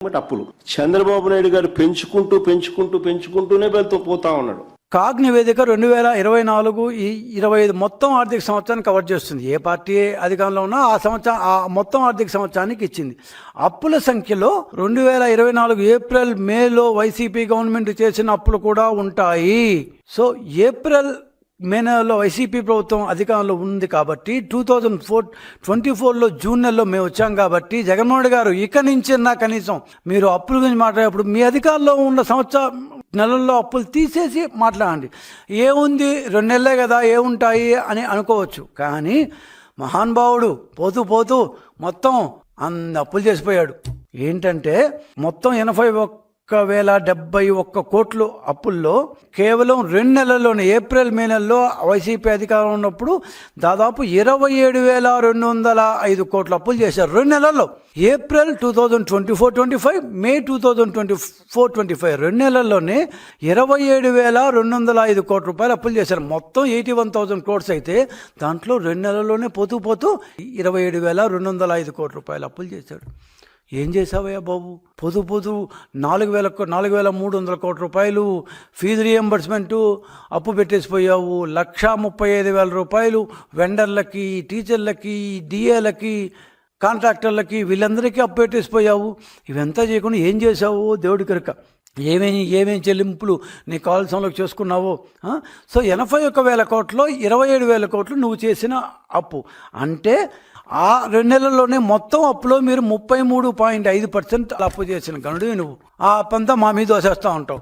అప్పులు చంద్రబాబు నాయుడు గారు పెంచుకుంటూనే వెళ్తూ పోతా ఉన్నాడు. కాగ్ నివేదిక 2024-25 మొత్తం ఆర్థిక సంవత్సరాన్ని కవర్ చేస్తుంది. ఏ పార్టీ అధికారంలో ఉన్నా ఆ మొత్తం ఆర్థిక సంవత్సరానికి ఇచ్చింది. అప్పుల సంఖ్యలో 2024 ఏప్రిల్ మేలో వైసీపీ గవర్నమెంట్ చేసిన అప్పులు కూడా ఉంటాయి. సో ఏప్రిల్ మే నెలలో వైసీపీ ప్రభుత్వం అధికారంలో ఉంది కాబట్టి 2024లో జూన్ నెలలో మేము వచ్చాం కాబట్టి జగన్మోహన్ రెడ్డి గారు ఇక నుంచి కనీసం మీరు అప్పుల గురించి మాట్లాడేప్పుడు మీ అధికారంలో ఉన్న నెలల్లో అప్పులు తీసేసి మాట్లాడండి. ఏముంది 2 నెలలే కదా ఏముంటాయి అని అనుకోవచ్చు. కానీ మహానుభావుడు పోతూ మొత్తం అన్ని అప్పులు చేసిపోయాడు. ఏంటంటే మొత్తం 81,071 కోట్లు అప్పుల్లో కేవలం 2 నెలల్లోనే ఏప్రిల్ మే నెలలో వైసీపీ అధికారం ఉన్నప్పుడు దాదాపు 27,205 కోట్ల అప్పులు చేశారు 2 నెలల్లో. ఏప్రిల్ 2024-25 మే 2024-25 2 నెలల్లోనే 27,205 కోట్ల రూపాయలు అప్పులు చేశారు. మొత్తం 81,000 క్రోడ్స్ అయితే దాంట్లో 2 నెలల్లోనే పోతూ 27,205 కోట్ల రూపాయలు అప్పులు చేశాడు. ఏం చేసావయ్యా బాబు? పొదు 4,300 కోట్ల రూపాయలు ఫీజు రియంబర్స్మెంటు అప్పు పెట్టేసిపోయావు. 1,35,000 రూపాయలు వెండర్లకి, టీచర్లకి, డిఏలకి, కాంట్రాక్టర్లకి వీళ్ళందరికీ అప్పు పెట్టేసిపోయావు. ఇవంతా చేయకుండా ఏం చేసావు దేవుడి కనుక? ఏమేమి చెల్లింపులు నీ కావాల్సినలోకి చేసుకున్నావో. సో 81,000 కోట్లలో 27,000 కోట్లు నువ్వు చేసిన అప్పు. అంటే ఆ 2 నెలల్లోనే మొత్తం అప్పులో మీరు 33.5% అప్పు చేసిన గనుడు నువ్వు. ఆ అప్పంతా మా మీద దోసేస్తూ ఉంటావు.